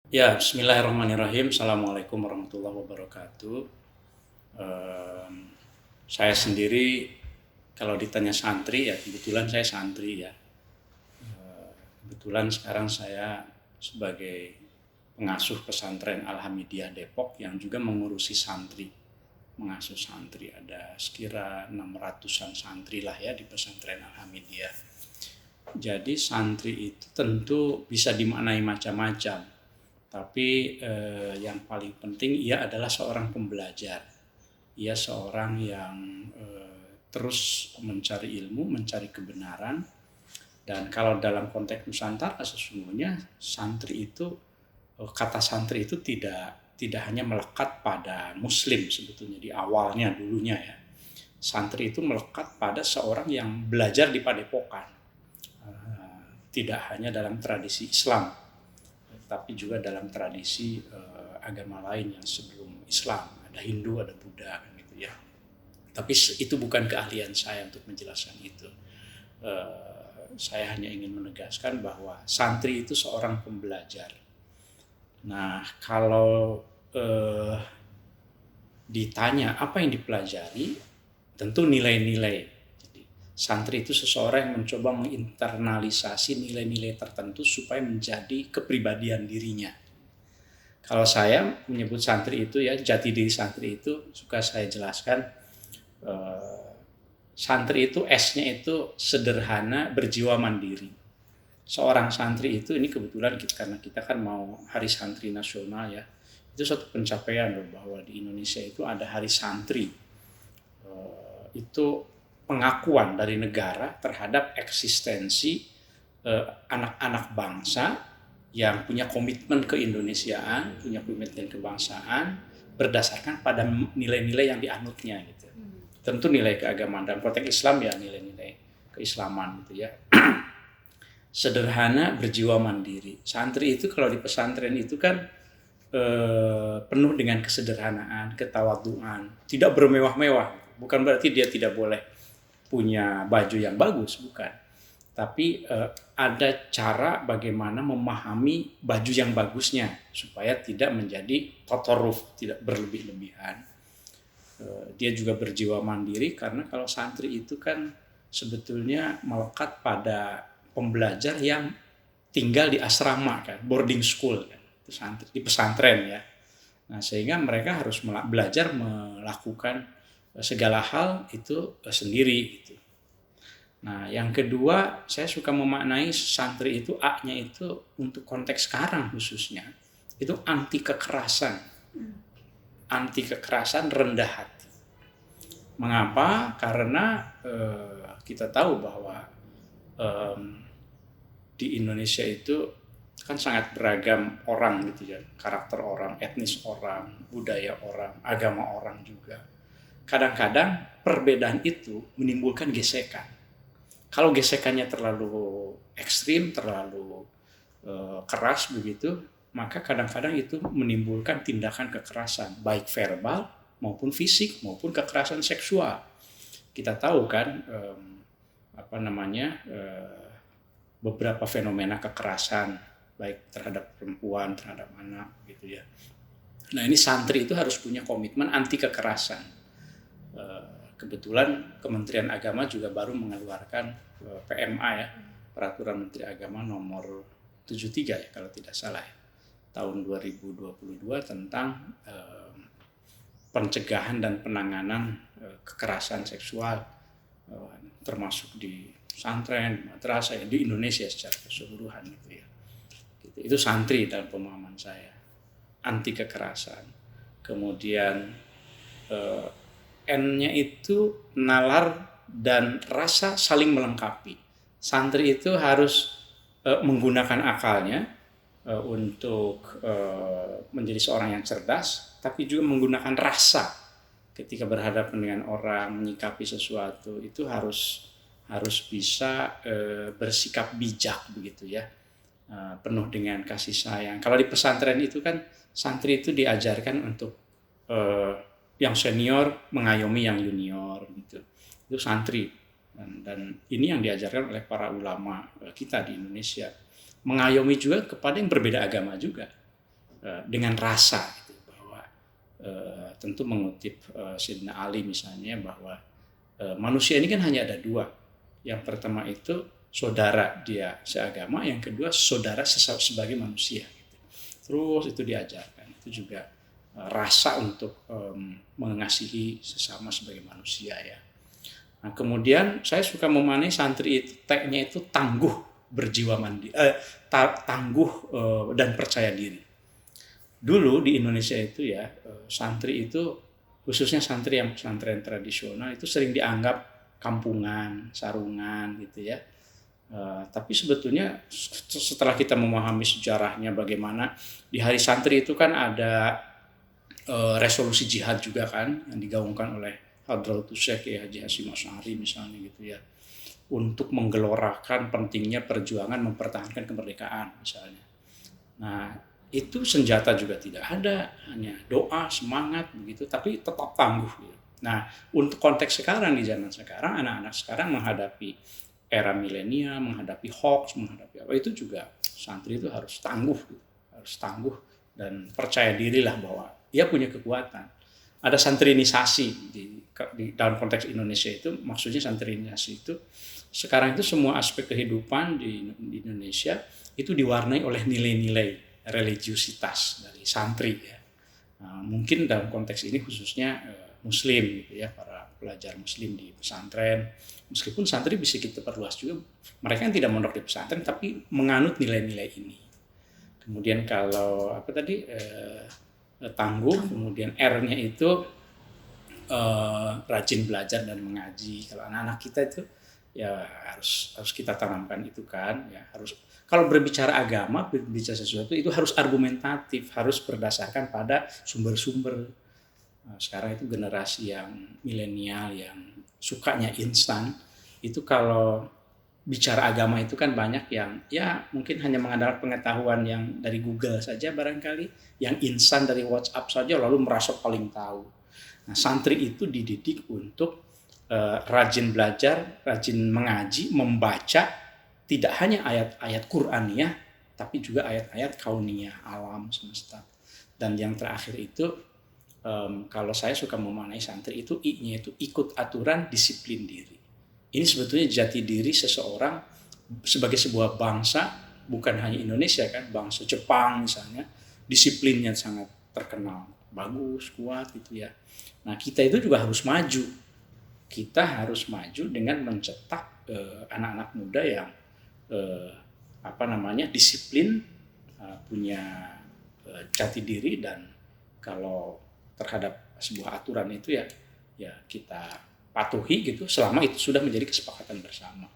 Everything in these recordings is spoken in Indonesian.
Ya, bismillahirrahmanirrahim. Assalamualaikum warahmatullahi wabarakatuh. Em, saya sendiri kalau ditanya santri ya kebetulan saya santri ya. Kebetulan sekarang saya sebagai pengasuh pesantren Al-Hamidiyah Depok yang juga mengurusi santri. Mengasuh santri ada sekira 600-an santri lah ya di pesantren Al-Hamidiyah. Jadi santri itu tentu bisa dimaknai macam-macam. Tapi yang paling penting ia adalah seorang pembelajar. Ia seorang yang terus mencari ilmu, mencari kebenaran. Dan kalau dalam konteks Nusantara sesungguhnya santri itu kata santri itu tidak hanya melekat pada Muslim sebetulnya di awalnya dulunya ya. Santri itu melekat pada seorang yang belajar di padepokan, tidak hanya dalam tradisi Islam, tapi juga dalam tradisi agama lain yang sebelum Islam, ada Hindu, ada Buddha, gitu ya. Tapi itu bukan keahlian saya untuk menjelaskan itu. Saya hanya ingin menegaskan bahwa santri itu seorang pembelajar. Nah, kalau ditanya apa yang dipelajari, tentu nilai-nilai. Jadi, santri itu seseorang yang mencoba menginternalisasi nilai-nilai tertentu supaya menjadi kepribadian dirinya. Kalau saya menyebut santri itu ya, jati diri santri itu suka saya jelaskan, santri itu S-nya itu sederhana, berjiwa mandiri. Seorang santri itu, ini kebetulan karena kita kan mau Hari Santri Nasional ya, itu suatu pencapaian loh bahwa di Indonesia itu ada Hari Santri. Itu pengakuan dari negara terhadap eksistensi anak-anak bangsa yang punya komitmen keindonesiaan, punya komitmen kebangsaan berdasarkan pada nilai-nilai yang dianutnya gitu. Tentu nilai keagamaan dalam konteks Islam ya nilai-nilai keislaman gitu ya. Sederhana, berjiwa mandiri. Santri itu kalau di pesantren itu kan penuh dengan kesederhanaan, ketawaduan, tidak bermewah-mewah. Bukan berarti dia tidak boleh punya baju yang bagus, bukan. Tapi ada cara bagaimana memahami baju yang bagusnya supaya tidak menjadi tatoruf, tidak berlebih-lebihan. Dia juga berjiwa mandiri karena kalau santri itu kan sebetulnya melekat pada pembelajar yang tinggal di asrama kan, boarding school kan, itu santri di pesantren ya. Nah, sehingga mereka harus belajar melakukan segala hal itu sendiri gitu. Nah, yang kedua, saya suka memaknai santri itu A-nya itu untuk konteks sekarang khususnya. Itu anti kekerasan. Anti kekerasan, rendah hati. Mengapa? Karena kita tahu bahwa di Indonesia itu kan sangat beragam orang gitu ya, karakter orang, etnis orang, budaya orang, agama orang juga. Kadang-kadang perbedaan itu menimbulkan gesekan. Kalau gesekannya terlalu ekstrim, terlalu keras begitu, maka kadang-kadang itu menimbulkan tindakan kekerasan, baik verbal maupun fisik maupun kekerasan seksual. Kita tahu kan beberapa fenomena kekerasan baik terhadap perempuan, terhadap anak gitu ya. Nah, ini santri itu harus punya komitmen anti kekerasan. Kebetulan Kementerian Agama juga baru mengeluarkan PMA ya, Peraturan Menteri Agama nomor 73 ya kalau tidak salah ya, tahun 2022 tentang pencegahan dan penanganan kekerasan seksual termasuk di pesantren, madrasah di Indonesia secara keseluruhan gitu ya. Gitu. Itu santri dalam pemahaman saya, anti kekerasan. Kemudian N-nya itu nalar dan rasa saling melengkapi. Santri itu harus menggunakan akalnya untuk menjadi seorang yang cerdas, tapi juga menggunakan rasa ketika berhadapan dengan orang, menyikapi sesuatu itu harus bisa bersikap bijak begitu ya, penuh dengan kasih sayang. Kalau di pesantren itu kan santri itu diajarkan untuk yang senior mengayomi yang junior gitu. Itu santri dan ini yang diajarkan oleh para ulama kita di Indonesia. Mengayomi juga kepada yang berbeda agama juga. dengan rasa gitu, bahwa tentu mengutip Sayyidina Ali misalnya, bahwa manusia ini kan hanya ada dua. Yang pertama itu saudara dia seagama, yang kedua saudara sebagai manusia gitu. Terus itu diajarkan, itu juga rasa untuk mengasihi sesama sebagai manusia ya. Nah, kemudian saya suka memaknai santri itu, T-nya itu tangguh, berjiwa mandiri, tangguh dan percaya diri. Dulu di Indonesia itu ya, santri itu, khususnya santri yang pesantren tradisional itu sering dianggap kampungan, sarungan gitu ya. Tapi sebetulnya setelah kita memahami sejarahnya, bagaimana di hari santri itu kan ada resolusi jihad juga kan, yang digaungkan oleh Hadratus Syekh Haji Hasyim Asy'ari misalnya gitu ya, untuk menggelorakan pentingnya perjuangan mempertahankan kemerdekaan misalnya. Nah, itu senjata juga tidak ada, hanya doa, semangat begitu, tapi tetap tangguh gitu. Nah, untuk konteks sekarang, di zaman sekarang, anak-anak sekarang menghadapi era milenial, menghadapi hoax, menghadapi apa, itu juga santri itu harus tangguh gitu. Harus tangguh dan percaya dirilah bahwa dia punya kekuatan. Ada santrinisasi di dalam konteks Indonesia itu, maksudnya santrinisasi itu sekarang itu semua aspek kehidupan di Indonesia itu diwarnai oleh nilai-nilai religiusitas dari santri ya. Nah, mungkin dalam konteks ini khususnya Muslim gitu ya, para pelajar Muslim di pesantren. Meskipun santri bisa kita perluas juga, mereka yang tidak mondok di pesantren tapi menganut nilai-nilai ini. Kemudian kalau apa tadi tangguh, kemudian R-nya itu rajin belajar dan mengaji. Kalau anak-anak kita itu ya harus kita tanamkan itu kan, ya harus. Kalau berbicara agama, berbicara sesuatu itu harus argumentatif, harus berdasarkan pada sumber-sumber. Nah, sekarang itu generasi yang milenial yang sukanya instan, itu kalau bicara agama itu kan banyak yang ya mungkin hanya mengandalkan pengetahuan yang dari Google saja barangkali, yang instan dari WhatsApp saja lalu merasa paling tahu. Nah, santri itu dididik untuk rajin belajar, rajin mengaji, membaca tidak hanya ayat-ayat Qur'aniyah, tapi juga ayat-ayat kauniyah, alam semesta. Dan yang terakhir itu, kalau saya suka memaknai santri itu, I-nya itu ikut aturan, disiplin diri. Ini sebetulnya jati diri seseorang sebagai sebuah bangsa, bukan hanya Indonesia kan, bangsa Jepang misalnya, disiplinnya sangat terkenal, bagus, kuat gitu ya. Nah, kita itu juga harus maju. Kita harus maju dengan mencetak anak-anak muda yang disiplin, punya jati diri, dan kalau terhadap sebuah aturan itu ya kita patuhi gitu selama itu sudah menjadi kesepakatan bersama.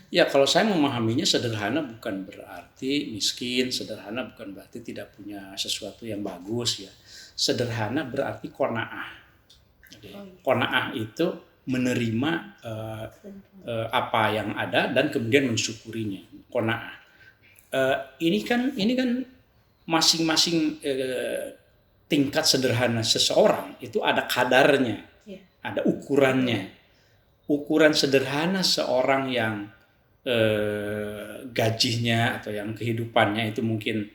Ya, kalau saya memahaminya sederhana bukan berarti miskin, sederhana bukan berarti tidak punya sesuatu yang bagus ya. Sederhana berarti qanaah. Jadi qanaah itu menerima apa yang ada dan kemudian mensyukurinya. Qanaah. Ini kan masing-masing tingkat sederhana seseorang itu ada kadarnya, ada ukurannya. Ukuran sederhana seorang yang gajinya atau yang kehidupannya itu mungkin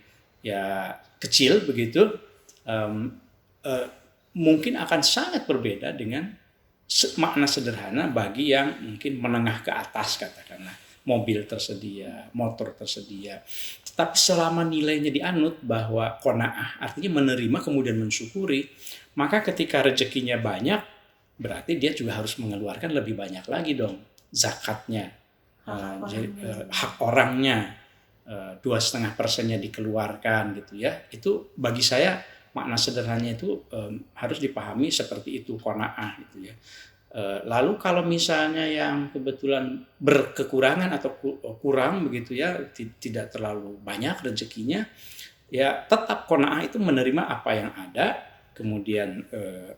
ya kecil begitu, mungkin akan sangat berbeda dengan makna sederhana bagi yang mungkin menengah ke atas, katakanlah mobil tersedia, motor tersedia. Tapi selama nilainya dianut bahwa qanaah artinya menerima kemudian mensyukuri, maka ketika rezekinya banyak berarti dia juga harus mengeluarkan lebih banyak lagi dong zakatnya. Hak orangnya 2,5%-nya dikeluarkan gitu ya. Itu bagi saya makna sederhananya itu harus dipahami seperti itu, qanaah gitu ya. Lalu kalau misalnya yang kebetulan berkekurangan atau kurang begitu ya, tidak terlalu banyak rezekinya, ya tetap qanaah itu menerima apa yang ada, kemudian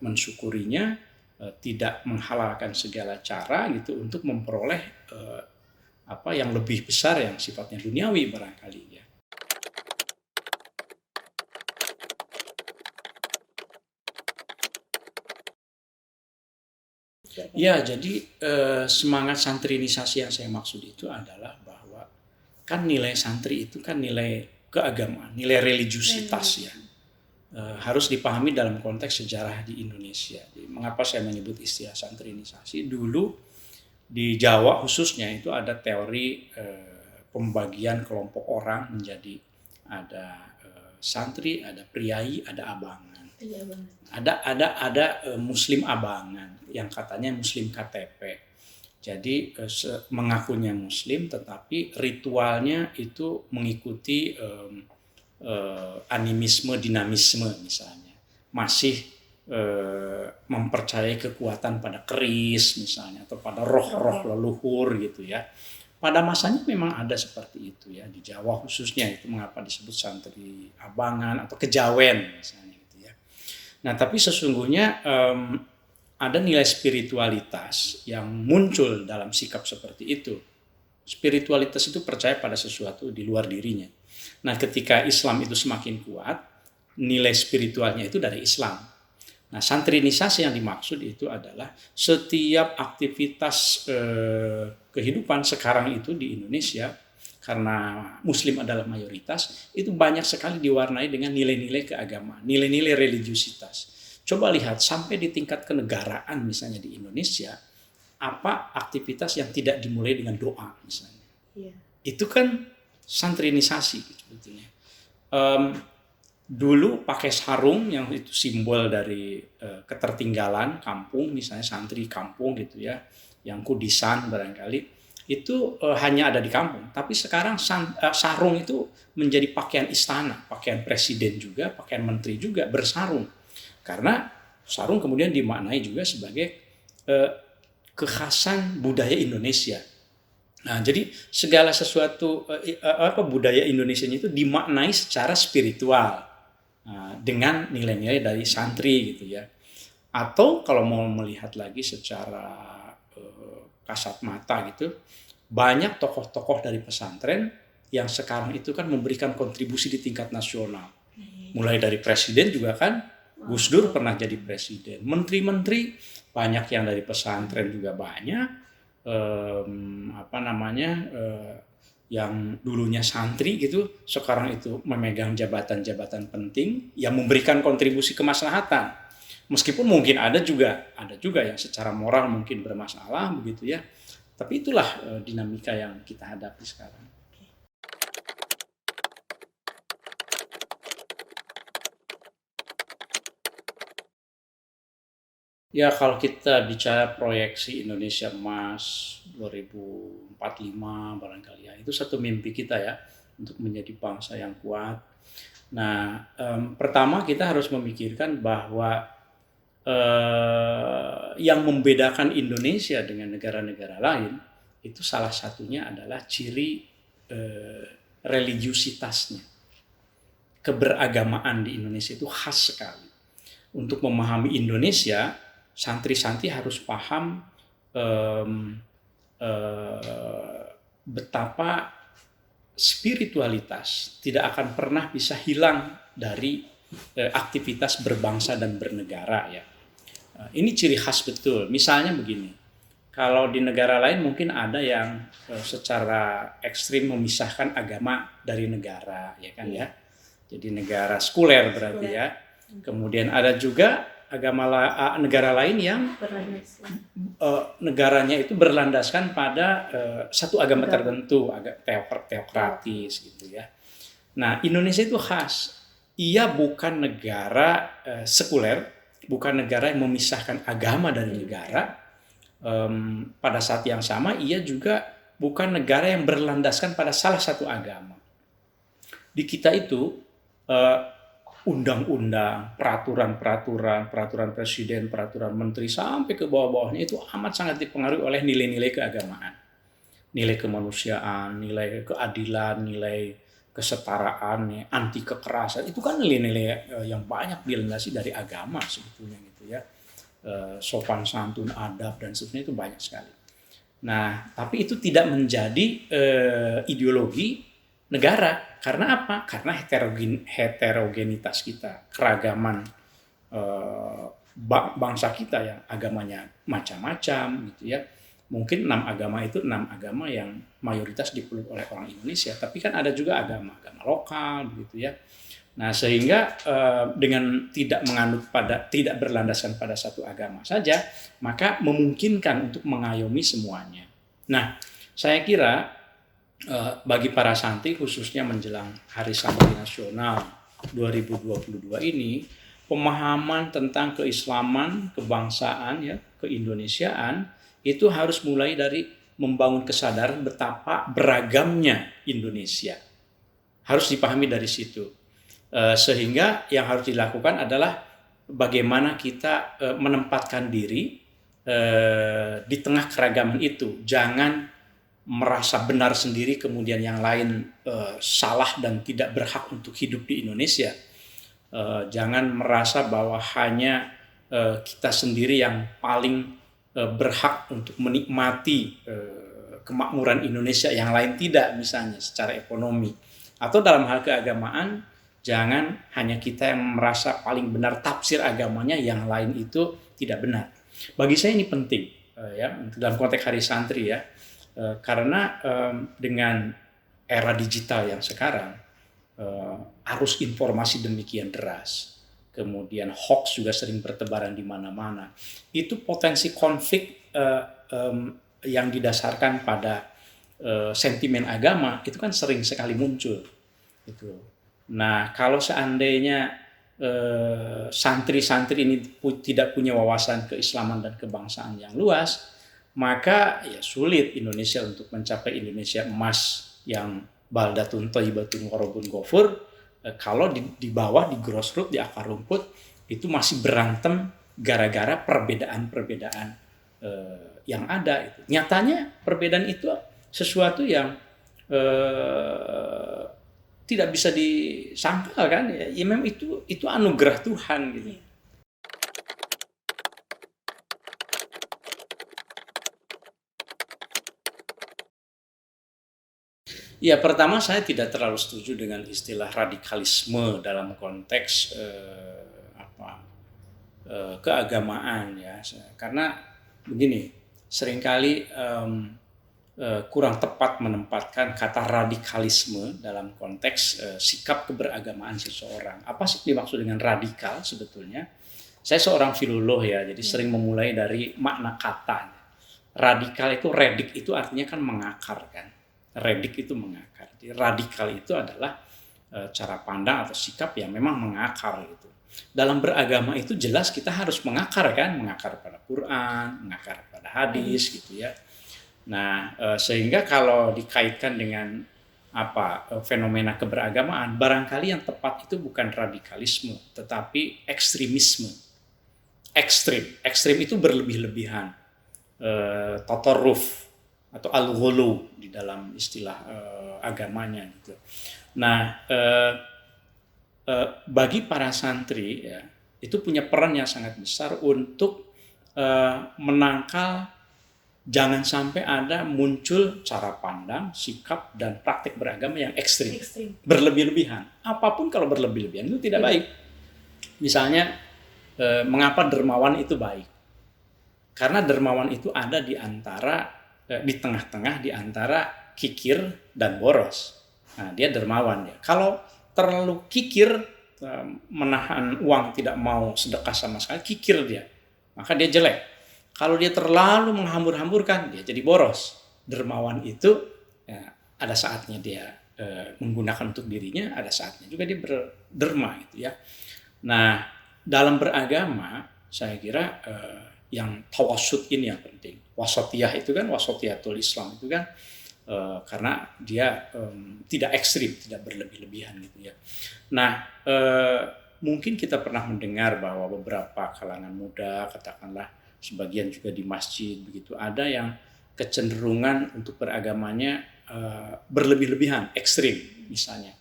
mensyukurinya, tidak menghalalkan segala cara gitu untuk memperoleh apa yang lebih besar yang sifatnya duniawi barangkali ya. Ya, jadi semangat santrinisasi yang saya maksud itu adalah bahwa kan nilai santri itu kan nilai keagamaan, nilai religiusitas ya. Harus dipahami dalam konteks sejarah di Indonesia. Jadi, mengapa saya menyebut istilah santrinisasi? Dulu di Jawa khususnya itu ada teori pembagian kelompok orang menjadi ada santri, ada priai, ada abangan. Ada muslim abangan yang katanya muslim KTP. Jadi mengakunya muslim tetapi ritualnya itu mengikuti animisme, dinamisme misalnya. Masih mempercayai kekuatan pada keris misalnya atau pada roh-roh leluhur gitu ya. Pada masanya memang ada seperti itu ya di Jawa khususnya, itu mengapa disebut santri abangan atau kejawen misalnya gitu ya. Nah, tapi sesungguhnya ada nilai spiritualitas yang muncul dalam sikap seperti itu. Spiritualitas itu percaya pada sesuatu di luar dirinya. Nah, ketika Islam itu semakin kuat, nilai spiritualnya itu dari Islam. Nah, santrinisasi yang dimaksud itu adalah setiap aktivitas kehidupan sekarang itu di Indonesia, karena Muslim adalah mayoritas, itu banyak sekali diwarnai dengan nilai-nilai keagamaan, nilai-nilai religiusitas. Coba lihat sampai di tingkat kenegaraan misalnya di Indonesia, apa aktivitas yang tidak dimulai dengan doa misalnya. Itu kan santrinisasi sebetulnya. Dulu pakai sarung yang itu simbol dari ketertinggalan kampung, misalnya santri kampung gitu ya, yang kudisan barangkali, itu hanya ada di kampung. Tapi sekarang sarung itu menjadi pakaian istana, pakaian presiden juga, pakaian menteri juga bersarung. Karena sarung kemudian dimaknai juga sebagai kekhasan budaya Indonesia. Nah, jadi segala sesuatu budaya Indonesia itu dimaknai secara spiritual dengan nilai-nilai dari santri gitu ya. Atau kalau mau melihat lagi secara kasat mata gitu, banyak tokoh-tokoh dari pesantren yang sekarang itu kan memberikan kontribusi di tingkat nasional. Mulai dari presiden juga kan, Gus Dur pernah jadi presiden. Menteri-menteri banyak yang dari pesantren juga banyak. Yang dulunya santri gitu, sekarang itu memegang jabatan-jabatan penting yang memberikan kontribusi kemaslahatan. Meskipun mungkin ada juga yang secara moral mungkin bermasalah begitu ya. Tapi itulah dinamika yang kita hadapi sekarang. Ya, kalau kita bicara proyeksi Indonesia Emas 2045 barangkali ya, itu satu mimpi kita ya untuk menjadi bangsa yang kuat. Nah, pertama kita harus memikirkan bahwa yang membedakan Indonesia dengan negara-negara lain itu salah satunya adalah ciri religiusitasnya. Keberagamaan di Indonesia itu khas sekali. Untuk memahami Indonesia, santri-santri harus paham betapa spiritualitas tidak akan pernah bisa hilang dari aktivitas berbangsa dan bernegara ya. Ini ciri khas betul. Misalnya begini, kalau di negara lain mungkin ada yang secara ekstrim memisahkan agama dari negara, ya kan ya. Jadi negara sekuler berarti ya. Kemudian ada juga negara lain yang negaranya itu berlandaskan pada satu agama tertentu, agak teokratis gitu ya. Nah, Indonesia itu khas. Ia bukan negara sekuler, bukan negara yang memisahkan agama dari negara. Pada saat yang sama ia juga bukan negara yang berlandaskan pada salah satu agama. Di kita itu undang-undang, peraturan presiden, peraturan menteri sampai ke bawah-bawahnya itu amat sangat dipengaruhi oleh nilai-nilai keagamaan, nilai kemanusiaan, nilai keadilan, nilai kesetaraan, anti kekerasan. Itu kan nilai-nilai yang banyak dilandasi dari agama sebetulnya gitu ya. Sopan santun, adab dan seterusnya itu banyak sekali. Nah, tapi itu tidak menjadi ideologi negara. Karena apa? Karena heterogenitas kita, keragaman bangsa kita yang agamanya macam-macam gitu ya. Mungkin 6 agama itu 6 agama yang mayoritas dipeluk oleh orang Indonesia, tapi kan ada juga agama-agama lokal begitu ya. Nah, sehingga dengan tidak berlandaskan pada satu agama saja, maka memungkinkan untuk mengayomi semuanya. Nah, saya kira bagi para santri khususnya menjelang Hari Santri Nasional 2022 ini, pemahaman tentang keislaman, kebangsaan ya, keindonesiaan itu harus mulai dari membangun kesadaran betapa beragamnya Indonesia. Harus dipahami dari situ. Sehingga yang harus dilakukan adalah bagaimana kita menempatkan diri di tengah keragaman itu. Jangan merasa benar sendiri kemudian yang lain salah dan tidak berhak untuk hidup di Indonesia. Jangan merasa bahwa hanya kita sendiri yang paling berhak untuk menikmati kemakmuran Indonesia, yang lain tidak, misalnya secara ekonomi. Atau dalam hal keagamaan, jangan hanya kita yang merasa paling benar tafsir agamanya, yang lain itu tidak benar. Bagi saya ini penting ya dalam konteks Hari Santri ya, karena dengan era digital yang sekarang, arus informasi demikian deras, kemudian hoax juga sering bertebaran di mana-mana. Itu potensi konflik yang didasarkan pada sentimen agama itu kan sering sekali muncul. Itu. Nah, kalau seandainya santri-santri ini tidak punya wawasan keislaman dan kebangsaan yang luas, maka ya sulit Indonesia untuk mencapai Indonesia emas yang baldatun thayyibatun warabun ghafur kalau di bawah, di grassroots, di akar rumput itu masih berantem gara-gara perbedaan-perbedaan yang ada. Nyatanya perbedaan itu sesuatu yang tidak bisa disangkal kan, ya memang itu anugerah Tuhan gitu. Ya, pertama saya tidak terlalu setuju dengan istilah radikalisme dalam konteks keagamaan ya, karena begini, seringkali kurang tepat menempatkan kata radikalisme dalam konteks sikap keberagamaan seseorang. Apa sih dimaksud dengan radikal sebetulnya? Saya seorang filolog ya, jadi sering memulai dari makna kata. Radikal itu, redik itu artinya kan mengakar kan. Redik itu mengakar. Jadi radikal itu adalah cara pandang atau sikap yang memang mengakar gitu. Dalam beragama itu jelas kita harus mengakar kan, mengakar pada Quran, mengakar pada hadis gitu ya. Nah, sehingga kalau dikaitkan dengan fenomena keberagamaan, barangkali yang tepat itu bukan radikalisme, tetapi ekstremisme. Ekstrim itu berlebih-lebihan, tatarruf atau al-ghulu di dalam istilah agamanya gitu. Nah, bagi para santri ya, itu punya peran yang sangat besar untuk menangkal jangan sampai ada muncul cara pandang, sikap, dan praktik beragama yang ekstrim. Berlebih-lebihan. Apapun kalau berlebih-lebihan itu tidak baik. Misalnya, mengapa dermawan itu baik? Karena dermawan itu ada di tengah-tengah di antara kikir dan boros. Nah, dia dermawan ya. Kalau terlalu kikir, menahan uang, tidak mau sedekah sama sekali, kikir dia, maka dia jelek. Kalau dia terlalu menghambur-hamburkan, dia jadi boros. Dermawan itu ya, ada saatnya dia menggunakan untuk dirinya, ada saatnya juga dia berderma gitu ya. Nah, dalam beragama saya kira yang tawassut ini yang penting. Wasatiyah itu kan, wasatiyatul Islam itu kan karena dia tidak ekstrim, tidak berlebih-lebihan gitu ya. Nah, mungkin kita pernah mendengar bahwa beberapa kalangan muda, katakanlah sebagian juga di masjid begitu, ada yang kecenderungan untuk beragamanya berlebih-lebihan, ekstrim misalnya,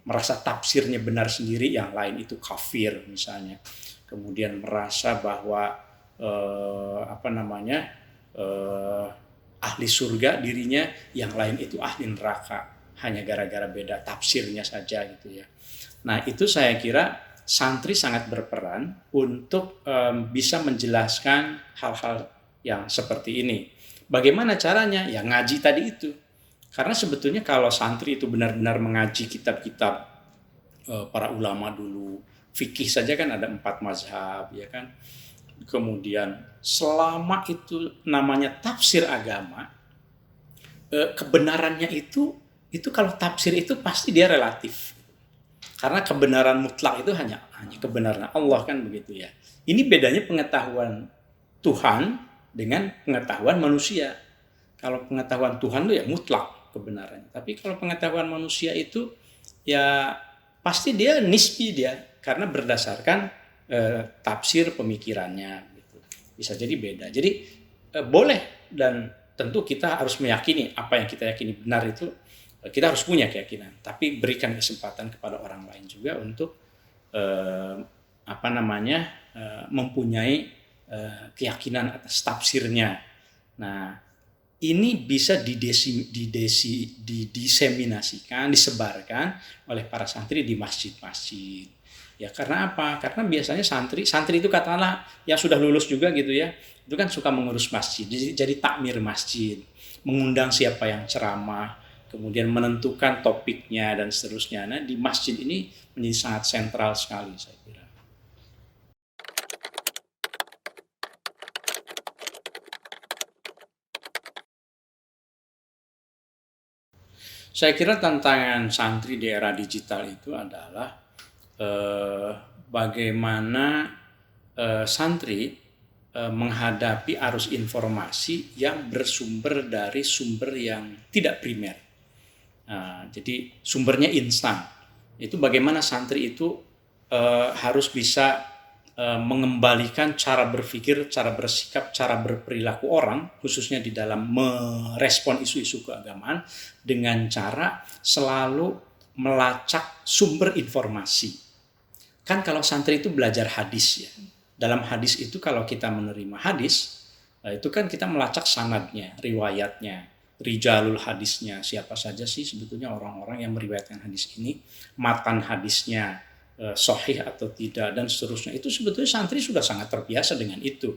merasa tafsirnya benar sendiri, yang lain itu kafir misalnya, kemudian merasa bahwa ahli surga dirinya, yang lain itu ahli neraka, hanya gara-gara beda tafsirnya saja gitu ya. Nah, itu saya kira santri sangat berperan untuk bisa menjelaskan hal-hal yang seperti ini. Bagaimana caranya? Ya ngaji tadi itu. Karena sebetulnya kalau santri itu benar-benar mengaji kitab-kitab para ulama dulu, fikih saja kan ada 4 mazhab, ya kan. Kemudian selama itu namanya tafsir agama, kebenarannya itu kalau tafsir itu pasti dia relatif. Karena kebenaran mutlak itu hanya kebenaran Allah kan begitu ya. Ini bedanya pengetahuan Tuhan dengan pengetahuan manusia. Kalau pengetahuan Tuhan itu ya mutlak kebenarannya. Tapi kalau pengetahuan manusia itu ya pasti dia nisbi dia karena berdasarkan tafsir pemikirannya gitu. Bisa jadi beda. Jadi boleh dan tentu kita harus meyakini apa yang kita yakini benar itu, kita harus punya keyakinan, tapi berikan kesempatan kepada orang lain juga untuk mempunyai keyakinan atas tafsirnya. Nah, ini bisa didiseminasikan, disebarkan oleh para santri di masjid-masjid. Ya karena apa? Karena biasanya santri itu katakanlah yang sudah lulus juga gitu ya, itu kan suka mengurus masjid, jadi takmir masjid, mengundang siapa yang ceramah, kemudian menentukan topiknya dan seterusnya. Nah, di masjid ini menjadi sangat sentral sekali saya kira. Saya kira tantangan santri di era digital itu adalah bagaimana santri menghadapi arus informasi yang bersumber dari sumber yang tidak primer. Jadi sumbernya instan. Itu bagaimana santri itu harus bisa mengembalikan cara berpikir, cara bersikap, cara berperilaku orang, khususnya di dalam merespon isu-isu keagamaan dengan cara selalu melacak sumber informasi. Kan kalau santri itu belajar hadis ya. Dalam hadis itu kalau kita menerima hadis, itu kan kita melacak sanadnya, riwayatnya, rijalul hadisnya, siapa saja sih sebetulnya orang-orang yang meriwayatkan hadis ini, matan hadisnya, sahih atau tidak dan seterusnya. Itu sebetulnya santri sudah sangat terbiasa dengan itu.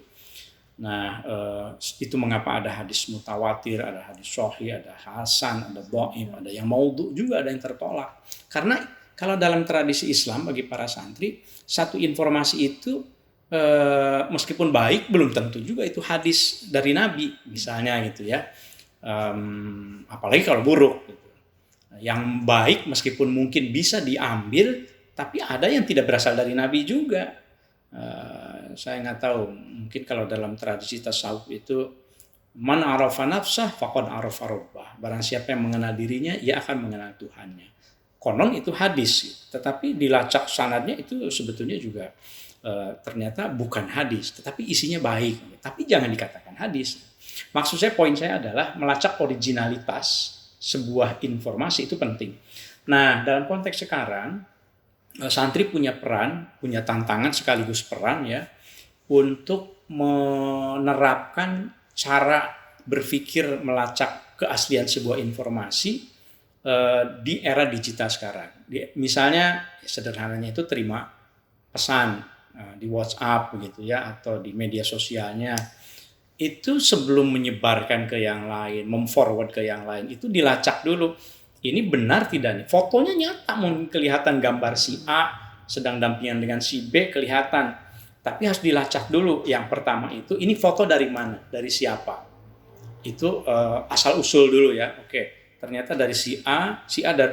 Nah, itu mengapa ada hadis mutawatir, ada hadis sahih, ada hasan, ada dhaif, ada yang maudhu juga, ada yang tertolak. Karena kalau dalam tradisi Islam bagi para santri, satu informasi itu meskipun baik belum tentu juga itu hadis dari Nabi misalnya gitu ya. Apalagi kalau buruk gitu. Yang baik meskipun mungkin bisa diambil, tapi ada yang tidak berasal dari Nabi juga. Saya nggak tahu, mungkin kalau dalam tradisi tasawuf itu man arafa nafsah faqad arafa rabbah. Barang siapa yang mengenal dirinya, ia akan mengenal Tuhannya. Konon itu hadis, tetapi dilacak sanadnya itu sebetulnya juga ternyata bukan hadis, tetapi isinya baik. Tapi jangan dikatakan hadis. Maksud saya, poin saya adalah melacak originalitas sebuah informasi itu penting. Nah, dalam konteks sekarang, santri punya peran, punya tantangan sekaligus peran ya, untuk menerapkan cara berpikir melacak keaslian sebuah informasi di era digital sekarang. Misalnya sederhananya itu terima pesan di WhatsApp begitu ya, atau di media sosialnya. Itu sebelum menyebarkan ke yang lain, memforward ke yang lain, itu dilacak dulu. Ini benar tidak nih? Fotonya nyata, mungkin kelihatan gambar si A sedang dampingan dengan si B kelihatan. Tapi harus dilacak dulu. Yang pertama itu, ini foto dari mana? Dari siapa? Itu asal usul dulu ya. Oke, ternyata dari si A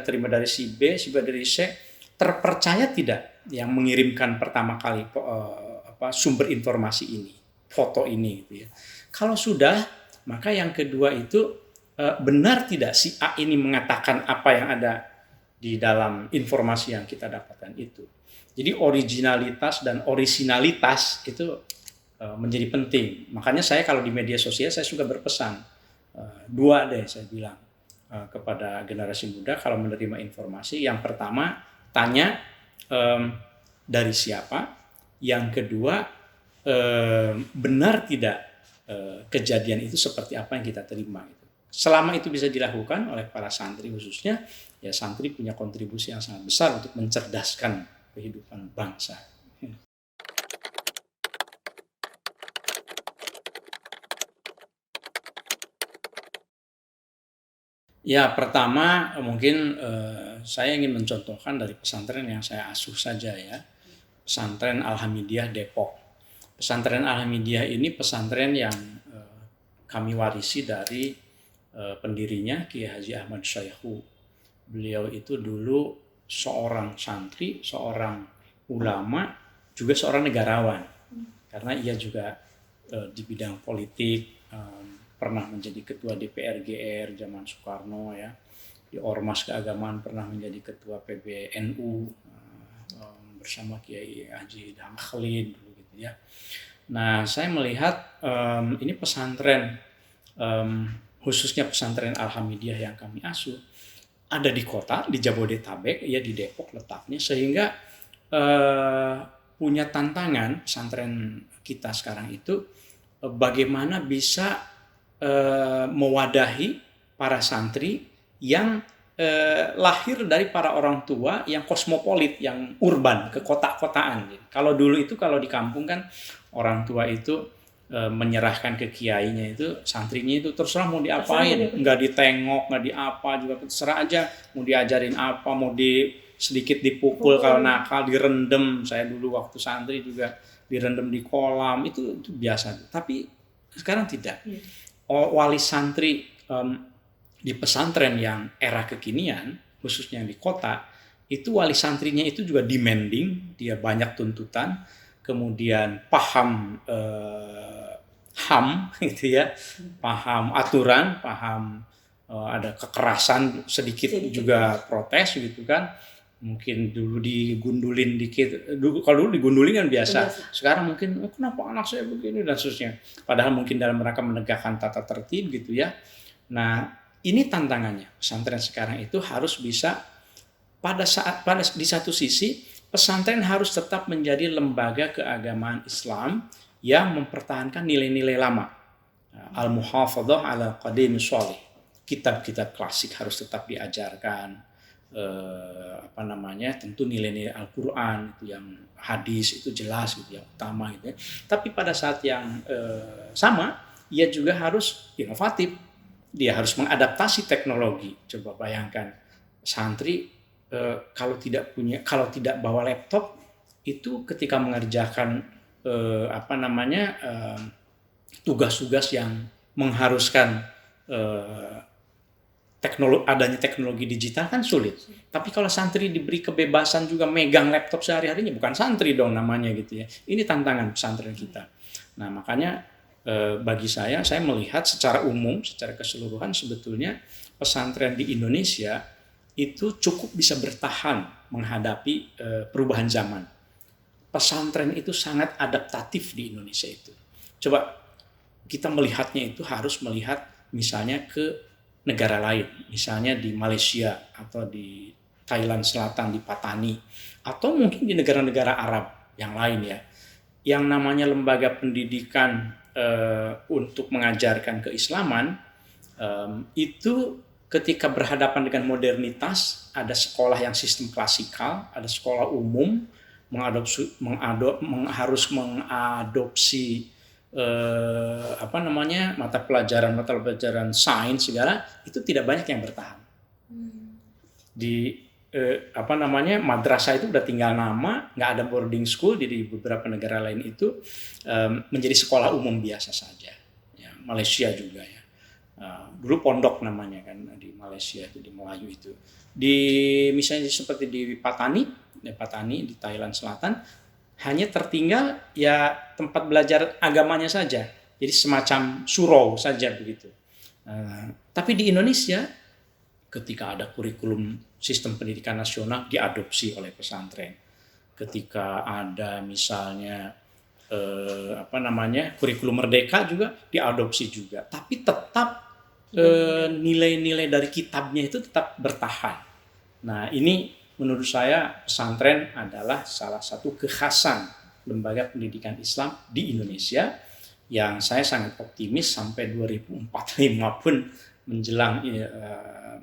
terima dari si B dari C. Terpercaya tidak yang mengirimkan pertama kali sumber informasi ini, foto ini gitu ya. Kalau sudah, maka yang kedua itu benar tidak si A ini mengatakan apa yang ada di dalam informasi yang kita dapatkan itu. Jadi originalitas dan orisinalitas itu menjadi penting. Makanya saya kalau di media sosial saya suka berpesan dua deh, saya bilang kepada generasi muda kalau menerima informasi. Yang pertama, tanya dari siapa. Yang kedua, benar tidak kejadian itu seperti apa yang kita terima itu. Selama itu bisa dilakukan oleh para santri khususnya, ya santri punya kontribusi yang sangat besar untuk mencerdaskan kehidupan bangsa. Ya, pertama mungkin saya ingin mencontohkan dari pesantren yang saya asuh saja ya. Pesantren Al-Hamidiyah Depok. Pesantren Al-Hamidiyah ini pesantren yang kami warisi dari pendirinya Kiai Haji Ahmad Syaihu. Beliau itu dulu seorang santri, seorang ulama, juga seorang negarawan. Karena ia juga di bidang politik, pernah menjadi ketua DPR GR zaman Soekarno ya, di Ormas Keagamaan pernah menjadi ketua PBNU bersama Kiai Haji Dahlan Khalid dulu gitu ya. Nah, saya melihat ini pesantren, khususnya pesantren Al-Hamidiyah yang kami asuh, ada di kota, di Jabodetabek, ya di Depok letaknya, sehingga punya tantangan pesantren kita sekarang itu bagaimana bisa mewadahi para santri yang lahir dari para orang tua yang kosmopolit, yang urban, ke kota-kotaan. Kalau dulu itu kalau di kampung kan orang tua itu menyerahkan ke kiainya itu, santrinya itu terserah mau diapain, nggak ditengok, nggak diapa juga terserah aja, mau diajarin apa, mau sedikit dipukul kalau nakal, direndam. Saya dulu waktu santri juga direndam di kolam, itu biasa. Tapi sekarang tidak. Wali santri di pesantren yang era kekinian, khususnya di kota, itu wali santrinya itu juga demanding, dia banyak tuntutan, kemudian paham HAM gitu ya, paham aturan, paham ada kekerasan sedikit juga protes gitu kan. Mungkin dulu digundulin dikit, kalau dulu digundulin kan biasa. Sekarang mungkin kenapa anak saya begini dan seterusnya. Padahal mungkin dalam rangka menegakkan tata tertib gitu ya. Nah, ini tantangannya. Pesantren sekarang itu harus bisa di satu sisi pesantren harus tetap menjadi lembaga keagamaan Islam yang mempertahankan nilai-nilai lama. Al-muhafadzah ala qadim sholih. Kitab-kitab klasik harus tetap diajarkan. Tentu nilai-nilai Al-Quran itu, yang hadis itu jelas gitu, yang utama gitu ya. Tapi pada saat yang sama, ia juga harus inovatif, dia harus mengadaptasi teknologi. Coba bayangkan santri kalau tidak bawa laptop, itu ketika mengerjakan tugas-tugas yang mengharuskan adanya teknologi digital kan sulit. Tapi kalau santri diberi kebebasan juga megang laptop sehari-harinya, bukan santri dong namanya gitu ya. Ini tantangan pesantren kita. Nah, makanya bagi saya melihat secara umum, secara keseluruhan sebetulnya pesantren di Indonesia itu cukup bisa bertahan menghadapi perubahan zaman. Pesantren itu sangat adaptatif di Indonesia itu. Coba kita melihatnya itu harus melihat misalnya ke negara lain, misalnya di Malaysia atau di Thailand Selatan, di Patani, atau mungkin di negara-negara Arab yang lain ya, yang namanya lembaga pendidikan untuk mengajarkan keislaman itu ketika berhadapan dengan modernitas, ada sekolah yang sistem klasikal, ada sekolah umum harus mengadopsi mata pelajaran sains segala, itu tidak banyak yang bertahan. Di madrasah itu udah tinggal nama, nggak ada boarding school. Di beberapa negara lain itu menjadi sekolah umum biasa saja ya, Malaysia juga ya, dulu pondok namanya kan di Malaysia itu, di Melayu itu, misalnya seperti di Patani di Thailand Selatan, hanya tertinggal ya tempat belajar agamanya saja, jadi semacam surau saja begitu. Tapi di Indonesia ketika ada kurikulum sistem pendidikan nasional diadopsi oleh pesantren, ketika ada misalnya kurikulum merdeka juga diadopsi juga, tapi tetap nilai-nilai dari kitabnya itu tetap bertahan. Nah, ini menurut saya pesantren adalah salah satu kekhasan lembaga pendidikan Islam di Indonesia, yang saya sangat optimis sampai 2045 pun menjelang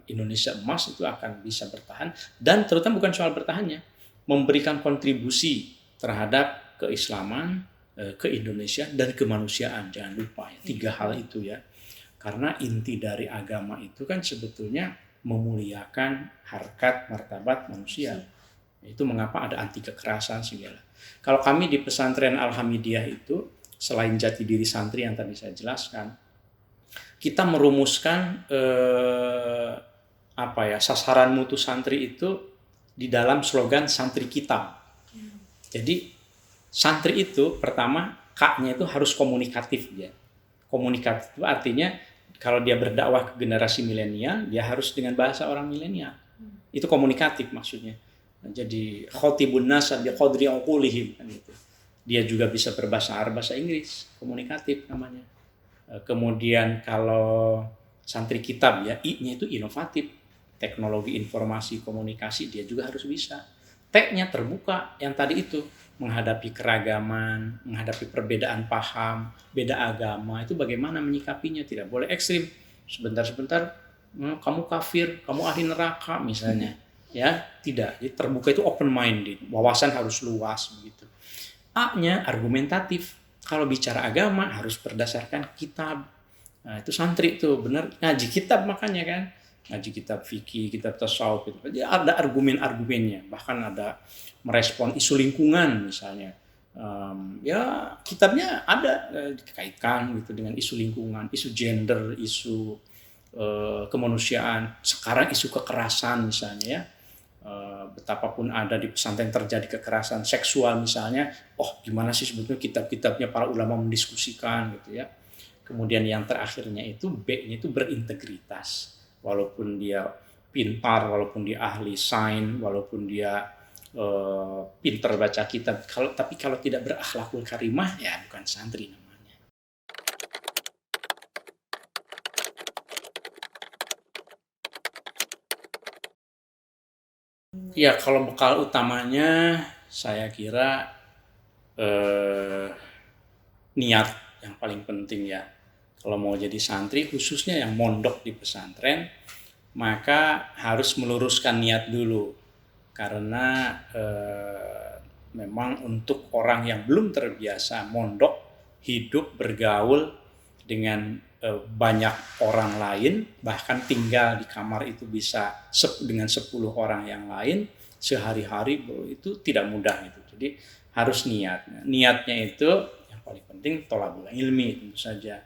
Indonesia emas itu akan bisa bertahan. Dan terutama bukan soal bertahannya, memberikan kontribusi terhadap keislaman, ke Indonesia dan kemanusiaan. Jangan lupa ya, 3 hal itu ya. Karena inti dari agama itu kan sebetulnya memuliakan harkat martabat manusia. Itu mengapa ada anti kekerasan segala. Kalau kami di pesantren Al-Hamidiyah itu, selain jati diri santri yang tadi saya jelaskan, kita merumuskan sasaran mutu santri itu di dalam slogan santri kitab. Jadi santri itu pertama K-nya itu harus komunikatif ya. Komunikatif itu artinya kalau dia berdakwah ke generasi milenial, dia harus dengan bahasa orang milenial. Itu komunikatif maksudnya. Jadi khotibun nas bi qadri uqulihim kan gitu. Dia juga bisa berbahasa Arab, bahasa Inggris, komunikatif namanya. Kemudian kalau santri kitab ya, I-nya itu inovatif. Teknologi informasi komunikasi dia juga harus bisa. T-nya terbuka yang tadi itu, menghadapi keragaman, menghadapi perbedaan paham, beda agama, itu bagaimana menyikapinya, tidak boleh ekstrim. Sebentar-sebentar kamu kafir, kamu ahli neraka misalnya. Ya, tidak. Jadi terbuka itu open minded, wawasan harus luas begitu. A-nya argumentatif. Kalau bicara agama harus berdasarkan kitab. Nah, itu santri itu benar ngaji kitab makanya kan. Ngaji kitab fikih, kitab tasawuf itu. Jadi ada argumen-argumennya, bahkan ada merespon isu lingkungan misalnya. Ya kitabnya ada dikaitkan gitu dengan isu lingkungan, isu gender, isu kemanusiaan, sekarang isu kekerasan misalnya ya. Betapapun ada di pesantren terjadi kekerasan seksual misalnya, gimana sih sebetulnya kitab-kitabnya para ulama mendiskusikan gitu ya. Kemudian yang terakhirnya itu B-nya itu berintegritas. Walaupun dia pintar, walaupun dia ahli sains, walaupun dia pintar baca kitab, tapi kalau tidak berakhlakul karimah ya bukan santri namanya. Ya kalau bekal utamanya saya kira niat yang paling penting ya. Kalau mau jadi santri khususnya yang mondok di pesantren, maka harus meluruskan niat dulu. Karena memang untuk orang yang belum terbiasa mondok, hidup, bergaul dengan banyak orang lain, bahkan tinggal di kamar itu bisa dengan 10 orang yang lain, sehari-hari itu tidak mudah gitu. Jadi harus niatnya. Niatnya itu yang paling penting thalabul ilmi tentu saja.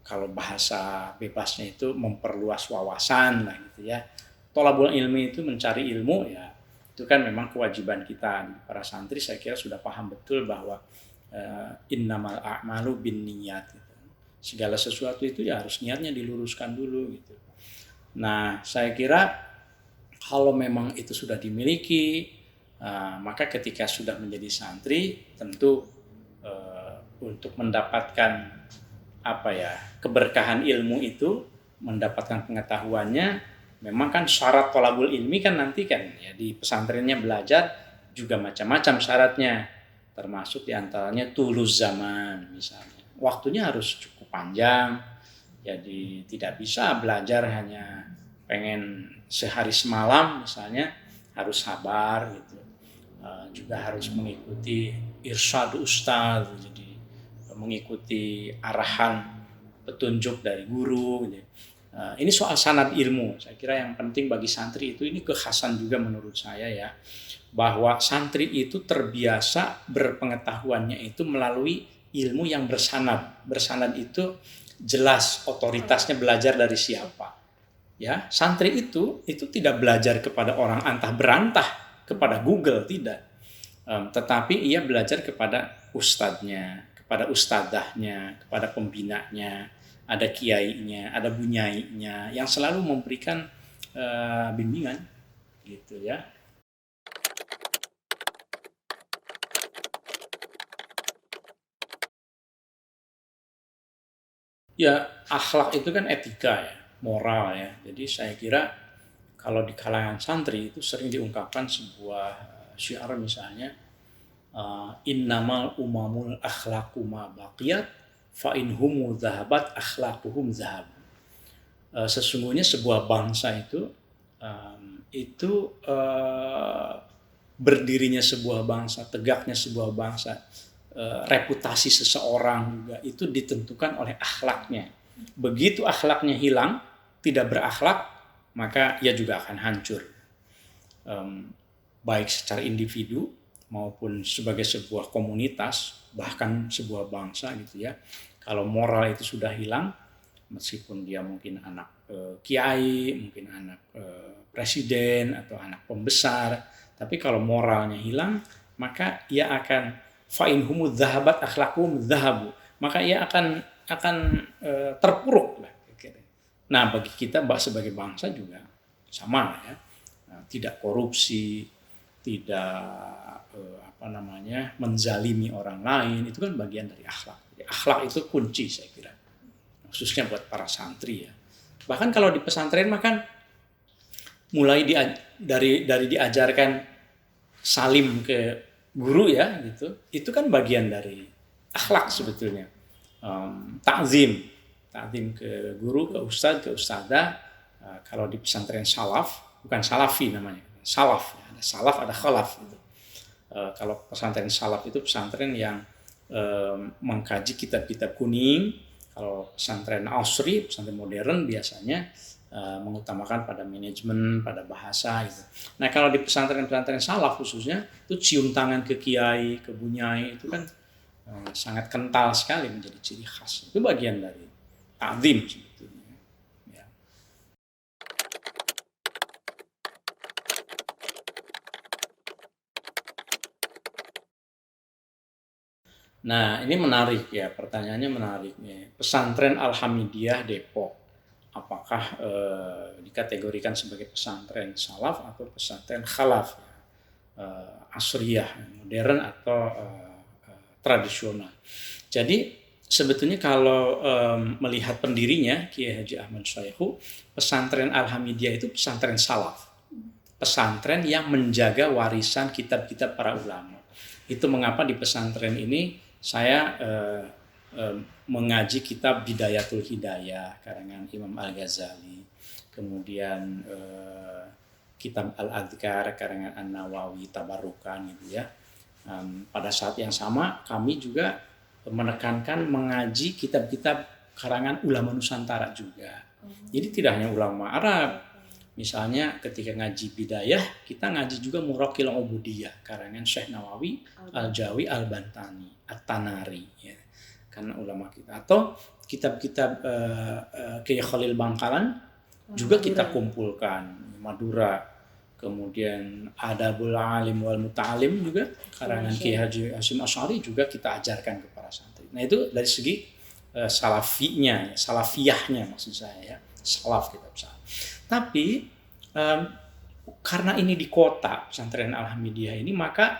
Kalau bahasa bebasnya itu memperluas wawasan lah gitu ya. Thalabul ilmi itu mencari ilmu ya, itu kan memang kewajiban kita para santri. Saya kira sudah paham betul bahwa innamal a'malu binniyat gitu. Segala sesuatu itu ya harus niatnya diluruskan dulu gitu. Nah saya kira kalau memang itu sudah dimiliki, maka ketika sudah menjadi santri tentu untuk mendapatkan keberkahan ilmu itu, mendapatkan pengetahuannya, memang kan syarat thalabul ilmi kan nanti kan ya di pesantrennya belajar juga macam-macam syaratnya, termasuk diantaranya tuluz zaman misalnya, waktunya harus cukup panjang. Jadi tidak bisa belajar hanya pengen sehari semalam misalnya, harus sabar gitu. Juga harus mengikuti irsyad ustaz, jadi mengikuti arahan petunjuk dari guru gitu. Ini soal sanad ilmu. Saya kira yang penting bagi santri itu, ini kekhasan juga menurut saya ya, bahwa santri itu terbiasa berpengetahuannya itu melalui ilmu yang bersanad. Bersanad itu jelas otoritasnya belajar dari siapa. Ya, santri itu tidak belajar kepada orang antah berantah, kepada Google, tidak. Tetapi ia belajar kepada ustadznya, kepada ustadzahnya, kepada pembinanya, ada kiainya, ada bunyainya yang selalu memberikan bimbingan gitu ya. Ya, akhlak itu kan etika ya, moral ya. Jadi saya kira kalau di kalangan santri itu sering diungkapkan sebuah syiar misalnya, innamal umamul akhlaqu ma baqiyat fa in humu dhahabat akhlaquhum dhahab. Sesungguhnya sebuah bangsa itu itu berdirinya sebuah bangsa, tegaknya sebuah bangsa, reputasi seseorang juga itu ditentukan oleh akhlaknya. Begitu akhlaknya hilang, tidak berakhlak, maka ia juga akan hancur. Baik secara individu maupun sebagai sebuah komunitas, bahkan sebuah bangsa gitu ya. Kalau moral itu sudah hilang, meskipun dia mungkin anak kiai, mungkin anak presiden atau anak pembesar, tapi kalau moralnya hilang, maka ia akan fa'in humud zahabat akhlakum zahabu, maka ia akan terpuruk lah. Nah, bagi kita sebagai bangsa juga sama ya, tidak korupsi, tidak menzalimi orang lain, itu kan bagian dari akhlak. Jadi, akhlak itu kunci saya kira, khususnya buat para santri ya. Bahkan kalau di pesantren makan mulai dari diajarkan salim ke guru ya gitu, itu kan bagian dari akhlak sebetulnya. Ta'zim ke guru, ke ustadz, ke ustadzah. Kalau di pesantren salaf, bukan salafi namanya, salaf, ada salaf, ada khalaf gitu. Kalau pesantren salaf itu pesantren yang mengkaji kitab-kitab kuning. Kalau pesantren Asri, pesantren modern biasanya mengutamakan pada manajemen, pada bahasa gitu. Nah, kalau di pesantren-pesantren salaf khususnya itu cium tangan ke kiai, ke bunyai itu kan sangat kental sekali, menjadi ciri khas. Itu bagian dari ta'zim sebetulnya. Ya. Nah, ini menarik ya, pertanyaannya menarik nih. Pesantren Al-Hamidiyah Depok, apakah dikategorikan sebagai pesantren salaf atau pesantren khalaf, asriyah, modern atau tradisional. Jadi sebetulnya kalau melihat pendirinya Kiai Haji Ahmad Syaihu, pesantren Al-Hamidiyah itu pesantren salaf, pesantren yang menjaga warisan kitab-kitab para ulama. Itu mengapa di pesantren ini saya mengaji kitab Bidayatul Hidayah karangan Imam Al-Ghazali, kemudian kitab Al-Adhkar karangan An-Nawawi, Tabarukan gitu ya. Pada saat yang sama kami juga menekankan mengaji kitab-kitab karangan ulama Nusantara juga. Jadi tidak hanya ulama Arab. Misalnya ketika ngaji Bidayah, kita ngaji juga Muraqil Ubudiyah karangan Syekh Nawawi, Al-Jawi, Al-Bantani, At-Tanari ya. Karena ulama kita, atau kitab-kitab Kiai Khalil Bangkalan juga kita kumpulkan, Madura, kemudian Adabul Alim wal Muta'alim juga karangan Kiai Haji Hasyim Asy'ari juga kita ajarkan kepada santri. Nah, itu dari segi salafiyahnya maksud saya ya, salaf kita bisa. Tapi karena ini di kota pesantren Al-Hamidiyah ini, maka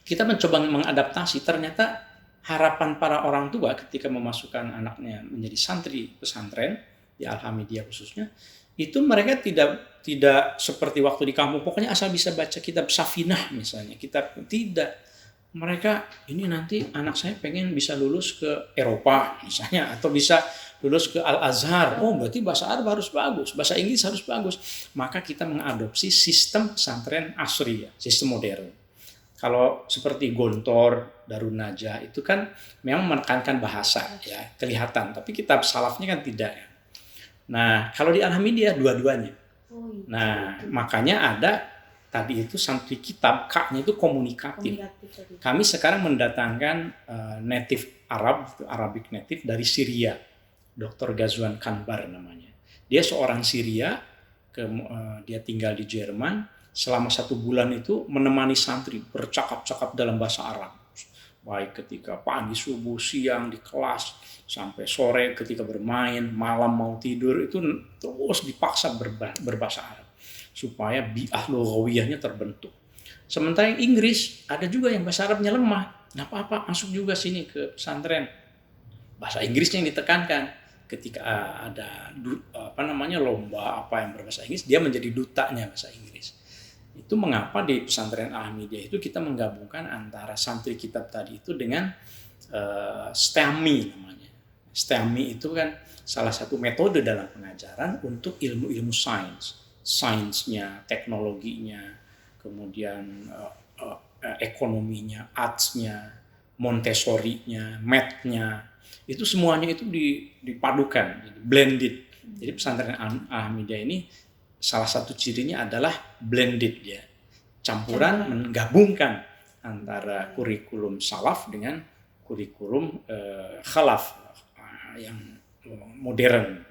kita mencoba mengadaptasi. Ternyata harapan para orang tua ketika memasukkan anaknya menjadi santri pesantren di Al-Hamidiyah khususnya, itu mereka tidak seperti waktu di kampung, pokoknya asal bisa baca kitab Safinah misalnya, kitab tidak. Mereka ini nanti anak saya pengen bisa lulus ke Eropa misalnya, atau bisa lulus ke Al-Azhar. Oh, berarti bahasa Arab harus bagus, bahasa Inggris harus bagus. Maka kita mengadopsi sistem pesantren asri, sistem modern. Kalau seperti Gontor, Darun Najah itu kan memang menekankan bahasa ya, kelihatan, tapi kitab salafnya kan tidak ya. Nah, kalau di Al-Hamidiyah dua-duanya. Nah, makanya ada tadi itu santri kitab, K-nya itu komunikatif. Kami sekarang mendatangkan native Arab, Arabic native dari Syria, Dr. Ghazwan Kanbar namanya. Dia seorang Syria, dia tinggal di Jerman, selama 1 bulan itu menemani santri bercakap-cakap dalam bahasa Arab. Baik ketika pagi, subuh, siang di kelas, sampai sore ketika bermain, malam mau tidur, itu terus dipaksa berbahasa Arab supaya bi'ah lughawiyahnya terbentuk. Sementara yang Inggris, ada juga yang bahasa Arabnya lemah, nggak apa-apa, masuk juga sini ke pesantren. Bahasa Inggrisnya yang ditekankan. Ketika ada lomba apa yang berbahasa Inggris, dia menjadi dutanya bahasa Inggris. Itu mengapa di pesantren Al-Hamidiyah itu kita menggabungkan antara santri kitab tadi itu dengan STEMI namanya. STEMI itu kan salah satu metode dalam pengajaran untuk ilmu-ilmu sains. sainsnya, teknologinya, kemudian ekonominya, arts-nya, Montessori-nya, math-nya, itu semuanya itu dipadukan, blended. Jadi pesantren Alhamidiyah ini salah satu cirinya adalah blended ya, campuran menggabungkan antara kurikulum salaf dengan kurikulum khalaf yang modern.